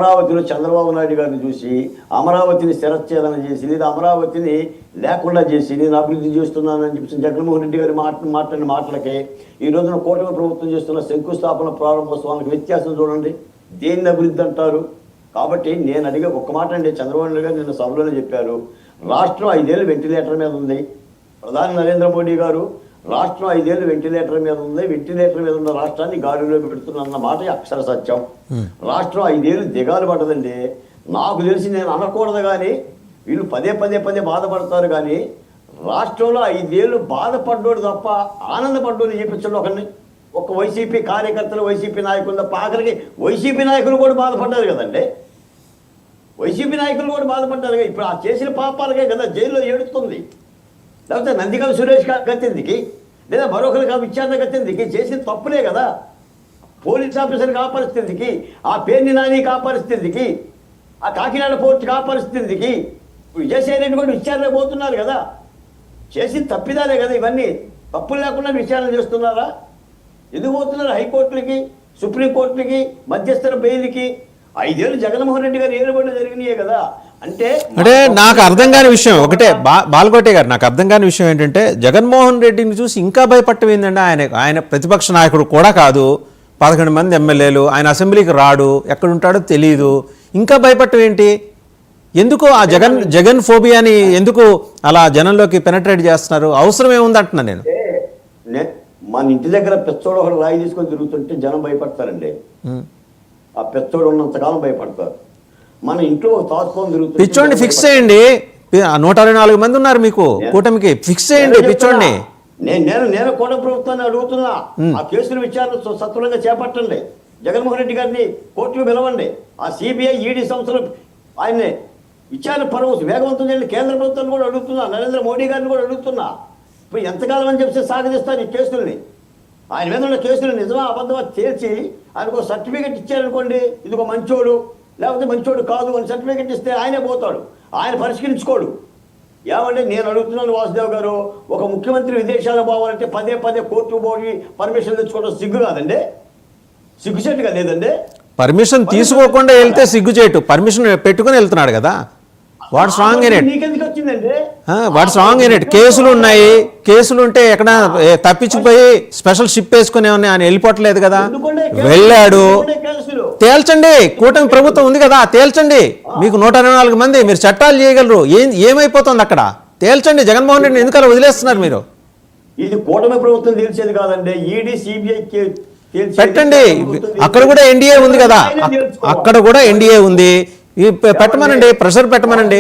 అమరావతిలో చంద్రబాబు నాయుడు గారిని చూసి అమరావతిని శిరచ్ఛేదన చేసి లేదా అమరావతిని లేకుండా చేసి నేను అభివృద్ధి చేస్తున్నానని చెప్పి జగన్మోహన్ రెడ్డి గారు మాట్లాడిన మాటలకే ఈ రోజున కూటమి ప్రభుత్వం చేస్తున్న శంకుస్థాపన ప్రారంభోత్సవానికి వ్యత్యాసం చూడండి. దేన్ని అభివృద్ధి అంటారు? కాబట్టి నేను అడిగే ఒక్క మాట అండి, చంద్రబాబు నాయుడు గారు నిన్న సభలోనే చెప్పారు, రాష్ట్రం 5 ఏళ్ళు వెంటిలేటర్ మీద ఉంది. ప్రధాని నరేంద్ర మోడీ గారు రాష్ట్రం 5 ఏళ్ళు వెంటిలేటర్ మీద ఉంది, వెంటిలేటర్ మీద ఉన్న రాష్ట్రాన్ని గాడిలో పెడుతున్న మాట అక్షర సత్యం. రాష్ట్రం 5 ఏళ్ళు దిగాలు పడదండి. నాకు తెలిసి నేను అనకూడదు కానీ వీళ్ళు పదే బాధపడతారు కానీ రాష్ట్రంలో 5 ఏళ్ళు బాధపడ్డోడు తప్ప ఆనందపడ్డోడు చేపించండి ఒకరిని. ఒక వైసీపీ కార్యకర్తలు వైసీపీ నాయకులు తప్ప ఆఖరికి వైసీపీ నాయకులు కూడా బాధపడ్డారు కదండి. వైసీపీ నాయకులు కూడా బాధపడ్డారు కదా. ఇప్పుడు ఆ చేసిన పాపాలకే కదా జైల్లో ఏడుస్తుంది. లేకపోతే నందిగం సురేష్ గతిందికి లేదా మరొకరికి విచారణ గతిందికి చేసిన తప్పులే కదా. పోలీస్ ఆఫీసర్కి ఆ పరిస్థితికి, ఆ పేర్ని నానికి ఆ పరిస్థితికి, ఆ కాకినాడ పోర్టుకి ఆ పరిస్థితికి విజయసాయి రెడ్డి కూడా విచారణ పోతున్నారు కదా. చేసిన తప్పిదాలే కదా ఇవన్నీ. తప్పులు లేకుండా విచారణ చేస్తున్నారా? ఎందుకు పోతున్నారు హైకోర్టులకి, సుప్రీంకోర్టులకి, మధ్యస్థర బెయిల్కి? 5 ఏళ్ళు జగన్మోహన్ రెడ్డి గారు ఏలుబడి జరిగినాయే కదా. అంటే నాకు అర్థం కాని విషయం ఒకటే, బాలకోటే గారు, నాకు అర్థం కాని విషయం ఏంటంటే జగన్మోహన్ రెడ్డిని చూసి ఇంకా భయపడటం ఏంటంటే ఆయన ప్రతిపక్ష నాయకుడు కూడా కాదు, 11 మంది ఎమ్మెల్యేలు, ఆయన అసెంబ్లీకి రాడు, ఎక్కడుంటాడో తెలియదు, ఇంకా భయపడటం ఏంటి? ఎందుకు ఆ జగన్ ఫోబియాని ఎందుకు అలా జనంలోకి పెనట్రేట్ చేస్తున్నారు? అవసరం ఏముంది అంటున్నా నేను. మన ఇంటి దగ్గర పెచ్చోడు ఒకటి రాయి తీసుకొని తిరుగుతుంటే జనం భయపడతారండి. ఆ పెచ్చోడు ఉన్నంతకాలం భయపడతారు. మన ఇంట్లో తాసుకొని తిరుగుతుంది. పిచ్చోడిని ఫిక్స్ చేయండి. 124 మంది ఉన్నారు మీకు కూటమికి, ఫిక్స్ చేయండి పిచ్చోడిని. నేను కూడా ప్రభుత్వాన్ని అడుగుతున్నా, ఆ కేసుల విచారణ సత్వరంగా చేపట్టండి. జగన్మోహన్ రెడ్డి గారిని కోర్టుకు పిలవండి. ఆ సిబిఐ ఈడీ సంస్థలు ఆయన్ని విచారణ పరమ వేగవంతం చేయండి. కేంద్ర ప్రభుత్వాన్ని కూడా అడుగుతున్నా, నరేంద్ర మోడీ గారిని కూడా అడుగుతున్నా. ఇప్పుడు ఎంతకాలం అని చెప్పి సాగదీస్తారు ఈ కేసుల్ని? ఆయన మీద ఉన్న కేసులు నిజమా అబద్ధమా తేల్చి ఆయనకు ఒక సర్టిఫికెట్ ఇచ్చారనుకోండి, ఇది ఒక మంచోడు లేకపోతే మంచోడు కాదు అని సర్టిఫికెట్ ఇస్తే ఆయనే పోతాడు, ఆయన పరిష్కరించుకోడు. ఏమంటే నేను అడుగుతున్నాను వాసుదేవ్ గారు, ఒక ముఖ్యమంత్రి విదేశాలకు పోవాలంటే పదే కోర్టు పోయి పర్మిషన్ తెచ్చుకోవడం సిగ్గు కాదండి? సిగ్గుచేటుగా లేదండి? పర్మిషన్ తీసుకోకుండా వెళ్తే సిగ్గుచేటు, పర్మిషన్ పెట్టుకుని వెళ్తున్నాడు కదా. What's wrong in it? నీకెందుకు వచ్చిందండి? What's wrong in it? కేసులు ఉన్నాయి, కేసులు ఉంటే ఎక్కడ తప్పించిపోయి స్పెషల్ షిప్ వేసుకుని ఆయన వెళ్ళిపోవట్లేదు కదా. వెళ్ళాడు, తేల్చండి. కూటమి ప్రభుత్వం ఉంది కదా, తేల్చండి. మీకు 124 మంది, మీరు చట్టాలు చేయగలరు. ఏమైపోతుంది అక్కడ? తేల్చండి. జగన్మోహన్ రెడ్డిని ఎందుకు అలా వదిలేస్తున్నారు మీరు? ఇది కూటమి ప్రభుత్వం తేల్చేది కాదండి, ఈడీ సిబిఐ పెట్టండి. అక్కడ కూడా ఎన్డీఏ ఉంది కదా, అక్కడ కూడా ఎన్డీఏ ఉంది. పెట్టమనండి, ప్రెషర్ పెట్టమనండి.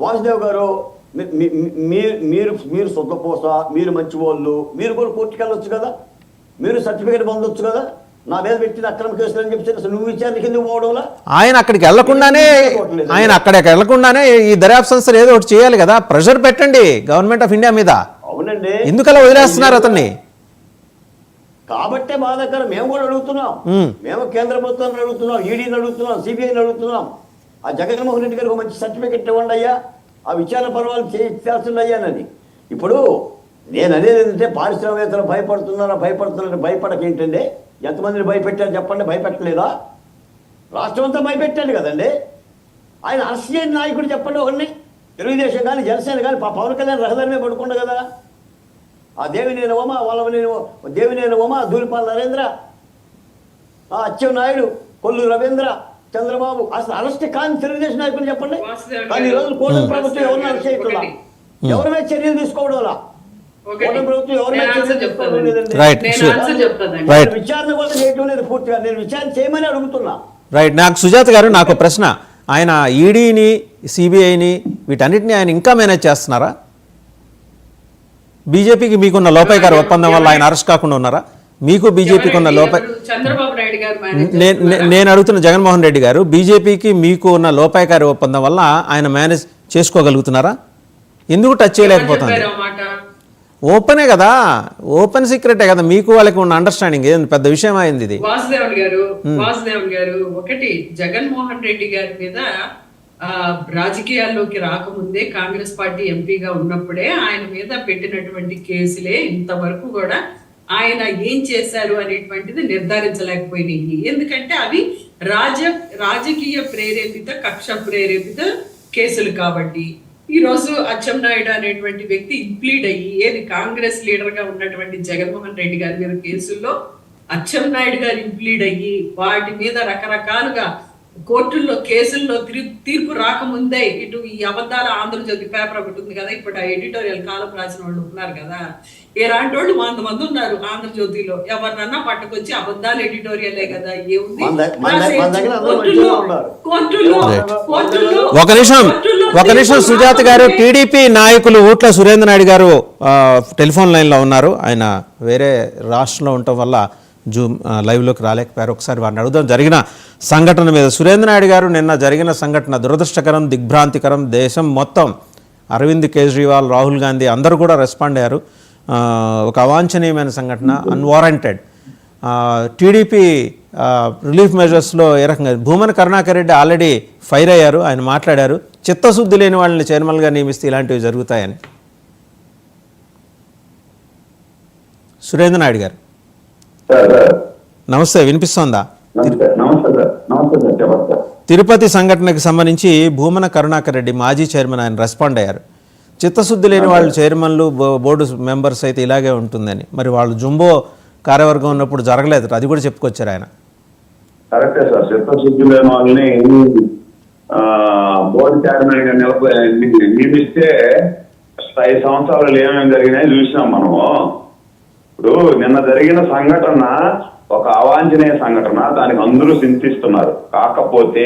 వాసుదేవ్ గారు, మీరు సొంతపోస, మీరు మంచి వాళ్ళు, మీరు కూడా కోర్టుకు వెళ్ళొచ్చు కదా, మీరు సర్టిఫికేట్ పొందొచ్చు కదా. నా మీద పెట్టిన అక్రమ కేసులు అని చెప్పి నువ్వు విచారణకి ఎందుకు పోవడంలా? ఆయన అక్కడికి వెళ్లకుండానే ఈ దర్యాప్తు సంస్థలు ఏదో ఒకటి చేయాలి కదా. ప్రెషర్ పెట్టండి గవర్నమెంట్ ఆఫ్ ఇండియా మీద. అవునండి, ఎందుకు అలా వదిలేస్తున్నారు అతన్ని? కాబట్టే బాధాకరం. మేము కూడా అడుగుతున్నాం, మేము కేంద్ర ప్రభుత్వాన్ని అడుగుతున్నాం, ఈడీని అడుగుతున్నాం, సిబిఐని అడుగుతున్నాం. ఆ జగన్మోహన్ రెడ్డి గారికి మంచి సర్టిఫికెట్ ఇవ్వండి అయ్యా, ఆ విచారణ పర్వాలు చేయాల్సింది అయ్యానని. ఇప్పుడు నేను అనేది ఏంటంటే పారిశ్రామికవేత్తలు భయపడుతున్నారని భయపడకేంటండి? ఎంతమందిని భయపెట్టారు చెప్పండి? భయపెట్టలేదా? రాష్ట్రం అంతా భయపెట్టాడు కదండి. ఆయన అరెస్ట్ చేయని నాయకుడు చెప్పండి ఒకరిని. తెలుగుదేశం కానీ జనసేన కానీ పవన్ కళ్యాణ్ రహదారి మీద పడుకుండా కదా. ఆ దేవినేని ఉమ, ధూళిపాల నరేంద్ర, అచ్చెన్నాయుడు, కొల్లు రవీంద్ర, చంద్రబాబు, అసలు అరెస్ట్ కాని తెలుగుదేశం నాయకులు చెప్పండి. కానీ ఈ రోజు కూటమి ప్రభుత్వం ఎవరిని అరెస్ట్ చేయట్లా, ఎవరి మీద చర్యలు తీసుకోవడం? కూటమి ప్రభుత్వం ఎవరి మీద చర్యలు తీసుకోవడం లేదండి. విచారణ కూడా చేయటం లేదు పూర్తిగా. నేను విచారణ చేయమని అడుగుతున్నా. రైట్. నాకు సుజాత గారు, నాకు ప్రశ్న. ఆయన ఈడీని, సిబిఐని వీటన్నిటిని ఆయన ఇంకా మేనేజ్ చేస్తున్నారా? బీజేపీకి మీకున్న లోపాయికారి ఒప్పందం వల్ల ఆయన అరెస్ట్ కాకుండా ఉన్నారా? మీకు బీజేపీకి ఉన్న నేను అడుగుతున్న జగన్మోహన్ రెడ్డి గారు, బీజేపీకి మీకు ఉన్న లోపాయికారి ఒప్పందం వల్ల ఆయన మేనేజ్ చేసుకోగలుగుతున్నారా? ఎందుకు టచ్ చేయలేకపోతుంది? ఓపెనే కదా, ఓపెన్ సీక్రెటే కదా, మీకు వాళ్ళకి ఉన్న అండర్స్టాండింగ్. ఏం పెద్ద విషయం అయింది ఇది? వాసుదేవన్ గారు, ఒకటి జగన్మోహన్ రెడ్డి గారి మీద రాజకీయాల్లోకి రాకముందే కాంగ్రెస్ పార్టీ ఎంపీగా ఉన్నప్పుడే ఆయన మీద పెట్టినటువంటి కేసులే ఇంతవరకు కూడా ఆయన ఏం చేశారు అనేటువంటిది నిర్ధారించలేకపోయినాయి. ఎందుకంటే అవి రాజకీయ ప్రేరేపిత కక్ష ప్రేరేపిత కేసులు కాబట్టి ఈ రోజు అచ్చెన్నాయుడు అనేటువంటి వ్యక్తి ఇంప్లీడ్ అయ్యి ఏది కాంగ్రెస్ లీడర్ గా ఉన్నటువంటి జగన్మోహన్ రెడ్డి గారి మీద కేసుల్లో అచ్చెన్నాయుడు గారు ఇంప్లీడ్ అయ్యి వాటి మీద రకరకాలుగా కోర్టుల్లో కేసుల్లో తీర్పు రాకముందే ఇటు ఈ అబద్ధాల ఆంధ్రజ్యోతి పేపర్ ఒకటి ఉంది కదా, ఇప్పుడు ఆ ఎడిటోరియల్ కాలం రాసిన వాళ్ళు ఉన్నారు కదా, ఇలాంటి వాళ్ళు 100 మంది ఉన్నారు ఆంధ్రజ్యోతిలో. ఎవరినన్నా పట్టుకొచ్చి అబద్ధాలు ఎడిటోరియలే కదా, ఏముంది ఒక నిమిషం సుజాత గారు, టీడీపీ నాయకులు ఊట్ల సురేంద్ర నాయుడు గారు టెలిఫోన్ లైన్లో ఉన్నారు. ఆయన వేరే రాష్ట్రంలో ఉండటం వల్ల జూమ్ లైవ్లోకి రాలేకపోయారు. ఒకసారి వారిని అడుగుదాం జరిగిన సంఘటన మీద. సురేంద్ర నాయుడు గారు, నిన్న జరిగిన సంఘటన దురదృష్టకరం, దిగ్భ్రాంతికరం. దేశం మొత్తం అరవింద్ కేజ్రీవాల్, రాహుల్ గాంధీ అందరూ కూడా రెస్పాండ్ అయ్యారు. ఒక అవాంఛనీయమైన సంఘటన, అన్వారంటెడ్. టీడీపీ రిలీఫ్ మెజర్స్లో ఏ రకంగా భూమన కరుణాకర్ రెడ్డి ఆల్రెడీ ఫైర్ అయ్యారు. ఆయన మాట్లాడారు, చిత్తశుద్ధి లేని వాళ్ళని చైర్మన్గా నియమిస్తే ఇలాంటివి జరుగుతాయని. సురేంద్ర నాయుడు గారు నమస్తే, వినిపిస్తోందా? తిరుపతి సంఘటనకు సంబంధించి భూమన కరుణాకర్ రెడ్డి మాజీ చైర్మన్ ఆయన రెస్పాండ్ అయ్యారు. చిత్తశుద్ధి లేని వాళ్ళు చైర్మన్లు, బోర్డు మెంబర్స్ అయితే ఇలాగే ఉంటుందని. మరి వాళ్ళు జుంబో కార్యవర్గం ఉన్నప్పుడు జరగలేదు, అది కూడా చెప్పుకొచ్చారు ఆయన. కరెక్టే సార్, చిత్తశుద్ధి లేని వాళ్ళని బోర్డు చైర్మన్ గా నియమిస్తే 5 సంవత్సరాలు ఏమేమి జరిగినాయి చూసినాం మనము. ఇప్పుడు నిన్న జరిగిన సంఘటన ఒక అవాంఛనీయ సంఘటన, దానికి అందరూ చింతిస్తున్నారు. కాకపోతే